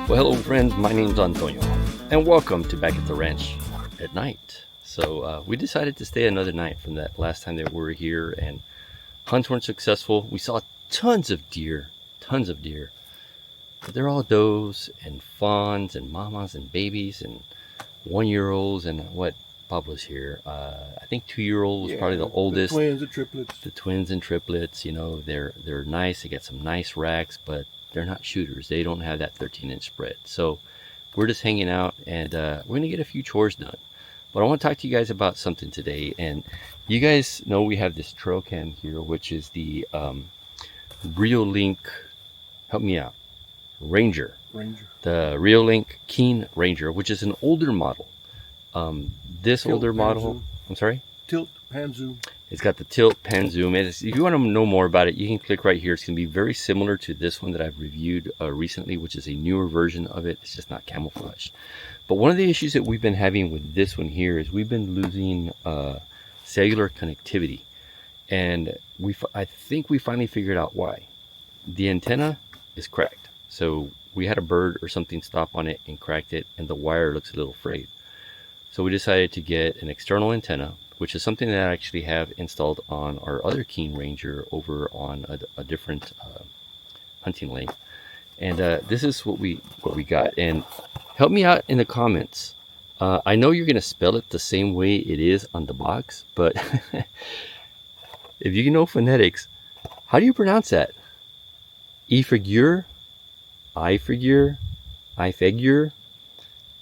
Well, hello friends, my name's Antonio, and welcome to Back at the Ranch at Night. So we decided to stay another night from that last time that we were here, and hunts weren't successful. We saw tons of deer, but they're all does and fawns and mamas and babies and 1-year-olds and what Pablo's here. I think 2-year-old was probably the oldest. The twins and triplets. The twins and triplets, you know, they're nice. They get some nice racks, but they're not shooters. They don't have that 13-inch spread. So we're just hanging out, and we're going to get a few chores done. But I want to talk to you guys about something today. And you guys know we have this trail cam here, which is the Reolink, help me out, Ranger. The Reolink Keen Ranger, which is an older model. This tilt, older model, zoom. I'm sorry? Tilt, pan, zoom. It's got the tilt, pan, zoom. If you want to know more about it, you can click right here. It's going to be very similar to this one that I've reviewed recently, which is a newer version of it. It's just not camouflaged. But one of the issues that we've been having with this one here is we've been losing cellular connectivity. And I think we finally figured out why. The antenna is cracked. So we had a bird or something stop on it and cracked it, and the wire looks a little frayed. So we decided to get an external antenna, which is something that I actually have installed on our other Keen Ranger over on a different hunting length. And this is what we got. And help me out in the comments. I know you're going to spell it the same way it is on the box, but if you know phonetics, how do you pronounce that? EIFAGUR? EIFAGUR?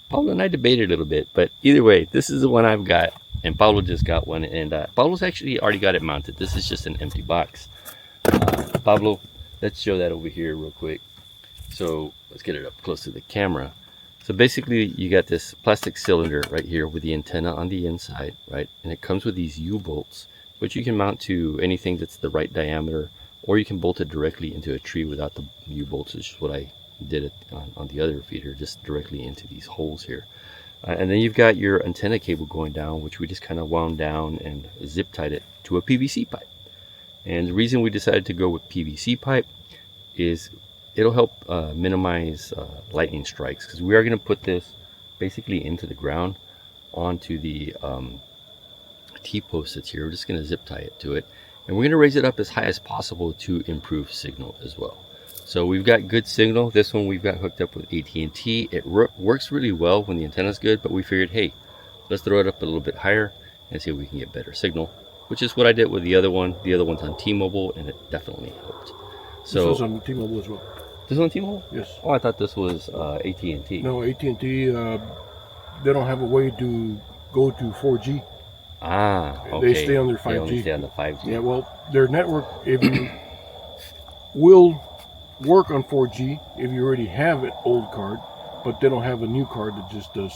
Pablo and I debated a little bit, but either way, this is the one I've got, and Pablo just got one, and Pablo's actually already got it mounted. This is just an empty box. Pablo, let's show that over here real quick. So let's get it up close to the camera. So basically, you got this plastic cylinder right here with the antenna on the inside, right? And it comes with these U-bolts, which you can mount to anything that's the right diameter, or you can bolt it directly into a tree without the U-bolts, which is what I did it on the other feeder, just directly into these holes here. And then you've got your antenna cable going down, which we just kind of wound down and zip tied it to a PVC pipe. And the reason we decided to go with PVC pipe is it'll help minimize lightning strikes, because we are going to put this basically into the ground onto the T-post that's here. We're just going to zip tie it to it, and we're going to raise it up as high as possible to improve signal as well. So we've got good signal. This one we've got hooked up with AT&T. It works really well when the antenna's good, but we figured, hey, let's throw it up a little bit higher and see if we can get better signal, which is what I did with the other one. The other one's on T-Mobile, and it definitely helped. So this one's on T-Mobile as well. This one on T-Mobile? Yes. Oh, I thought this was AT&T. No, AT&T, they don't have a way to go to 4G. Ah, okay. They stay on their 5G. They only stay on the 5G. Yeah, well, their network will work on 4G if you already have an old card, but they don't have a new card that just does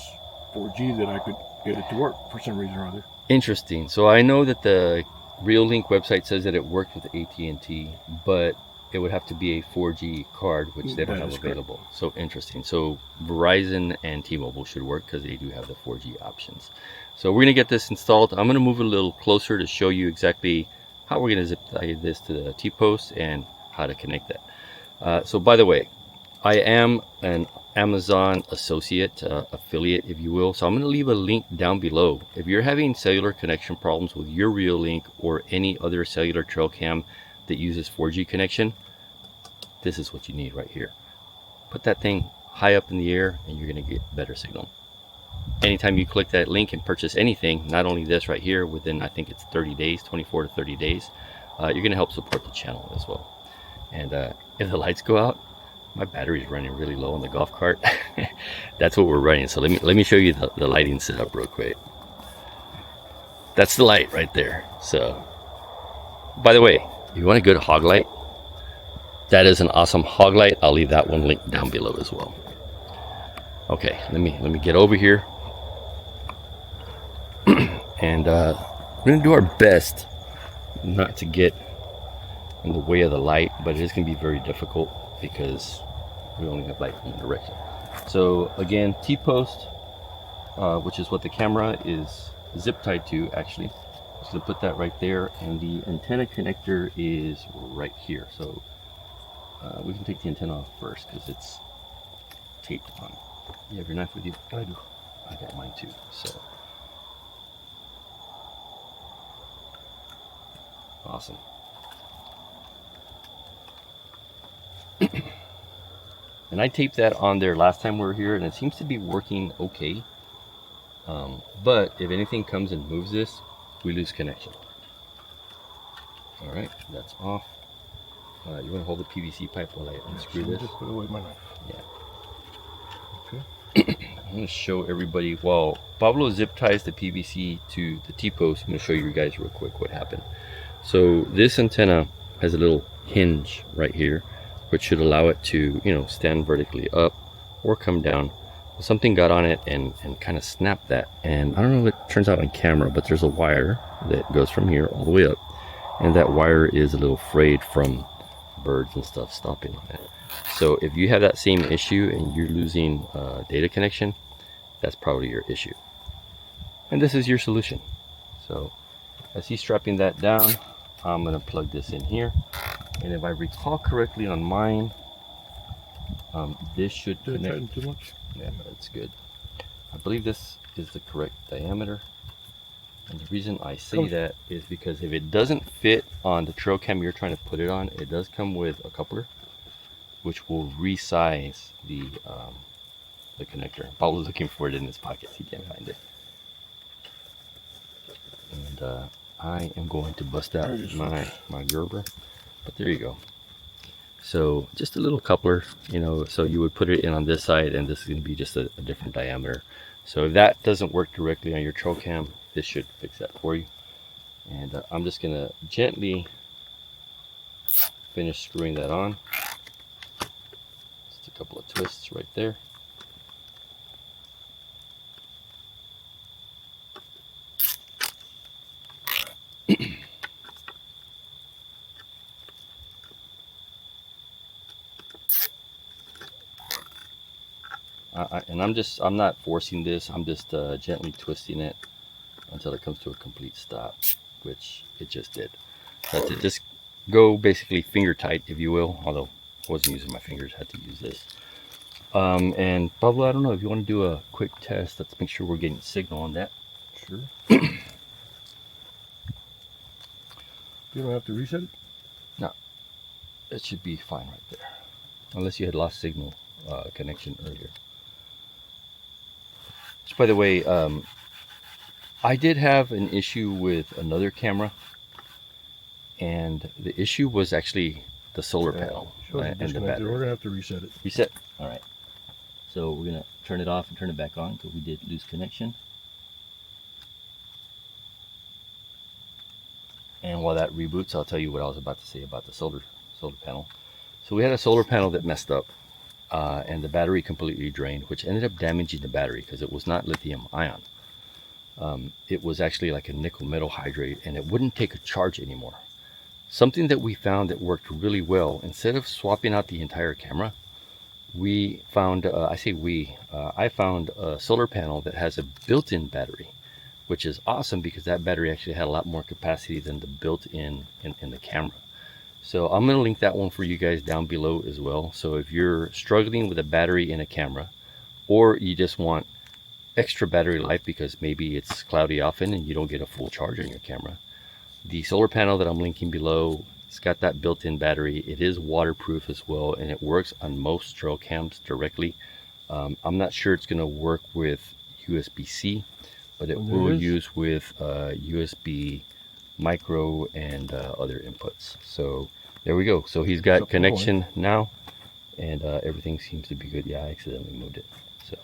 4G that I could get it to work for some reason or other. Interesting. So I know that the Reolink website says that it works with AT&T, but it would have to be a 4G card, which they don't have available. Correct. So interesting. So Verizon and T-Mobile should work because they do have the 4G options. So we're going to get this installed. I'm going to move it a little closer to show you exactly how we're going to zip tie this to the T-post and how to connect that. So by the way, I am an Amazon associate, affiliate, if you will. So I'm going to leave a link down below. If you're having cellular connection problems with your Reolink or any other cellular trail cam that uses 4G connection, this is what you need right here. Put that thing high up in the air and you're going to get better signal. Anytime you click that link and purchase anything, not only this right here, within I think it's 30 days, 24 to 30 days, you're going to help support the channel as well. And if the lights go out, my battery is running really low on the golf cart. That's what we're running. So let me show you the lighting setup real quick. That's the light right there. So by the way, if you want a good hog light, that is an awesome hog light. I'll leave that one linked down below as well. Okay, let me get over here. And we're gonna do our best not to get in the way of the light, but it is going to be very difficult because we only have light from one direction. So again, T-post, which is what the camera is zip tied to, actually. Just going to put that right there, and the antenna connector is right here. So we can take the antenna off first because it's taped on. You have your knife with you? I do. I got mine too. So awesome. And I taped that on there last time we were here, and it seems to be working okay. But if anything comes and moves this, we lose connection. All right, that's off. You want to hold the PVC pipe while I unscrew this? Just put away my knife. Yeah. Okay. I'm going to show everybody, while Pablo zip ties the PVC to the T-post, I'm going to show you guys real quick what happened. So this antenna has a little hinge right here, which should allow it to, you know, stand vertically up or come down. Well, something got on it and kind of snapped that. And I don't know if it turns out on camera, but there's a wire that goes from here all the way up. And that wire is a little frayed from birds and stuff stopping on it. So if you have that same issue and you're losing data connection, that's probably your issue. And this is your solution. So as he's strapping that down, I'm going to plug this in here. And if I recall correctly on mine, this should Did I connect. tighten too much? Yeah, that's good. I believe this is the correct diameter. And the reason I say that is because if it doesn't fit on the trail cam you're trying to put it on, it does come with a coupler, which will resize the connector. Paul's looking for it in his pockets. He can't find it. And I am going to bust out my Gerber. But there you go. So just a little coupler, you know, so you would put it in on this side, and this is going to be just a different diameter. So if that doesn't work directly on your trail cam, this should fix that for you. And I'm just going to gently finish screwing that on. Just a couple of twists right there. And I'm not forcing this. I'm just gently twisting it until it comes to a complete stop, which it just did. That's it. Just go basically finger tight, if you will. Although I wasn't using my fingers, had to use this. And Pablo, I don't know if you want to do a quick test. Let's make sure we're getting signal on that. Sure. You don't have to reset it? No, it should be fine right there, unless you had lost signal connection earlier. Which, by the way, I did have an issue with another camera, and the issue was actually the solar panel and the battery. We're gonna have to reset it. Reset. All right. So we're gonna turn it off and turn it back on because we did lose connection. And while that reboots, I'll tell you what I was about to say about the solar panel. So we had a solar panel that messed up, and the battery completely drained, which ended up damaging the battery because it was not lithium ion. It was actually like a nickel metal hydrate, and it wouldn't take a charge anymore. Something that we found that worked really well, instead of swapping out the entire camera, we found, I found a solar panel that has a built-in battery, which is awesome because that battery actually had a lot more capacity than the built-in in the camera. So I'm going to link that one for you guys down below as well. So if you're struggling with a battery in a camera, or you just want extra battery life because maybe it's cloudy often and you don't get a full charge on your camera, the solar panel that I'm linking below, it's got that built-in battery. It is waterproof as well, and it works on most trail cams directly. I'm not sure it's going to work with USB-C, but it will use with USB micro and other inputs. So there we go. So he's got connection now, and everything seems to be good. Yeah, I accidentally moved it. So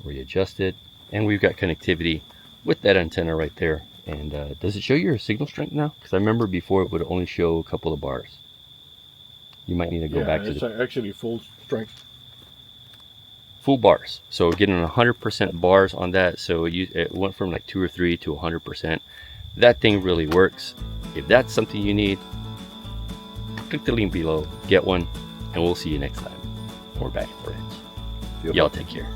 readjust it, and we've got connectivity with that antenna right there. And does it show your signal strength now? Because I remember before it would only show a couple of bars. You might need to go back to it's actually full strength. Full bars. So getting 100% bars on that. So it went from like 2 or 3 to 100%. That thing really works. If that's something you need, click the link below, get one, and we'll see you next time. We're back at the ranch. Y'all take care.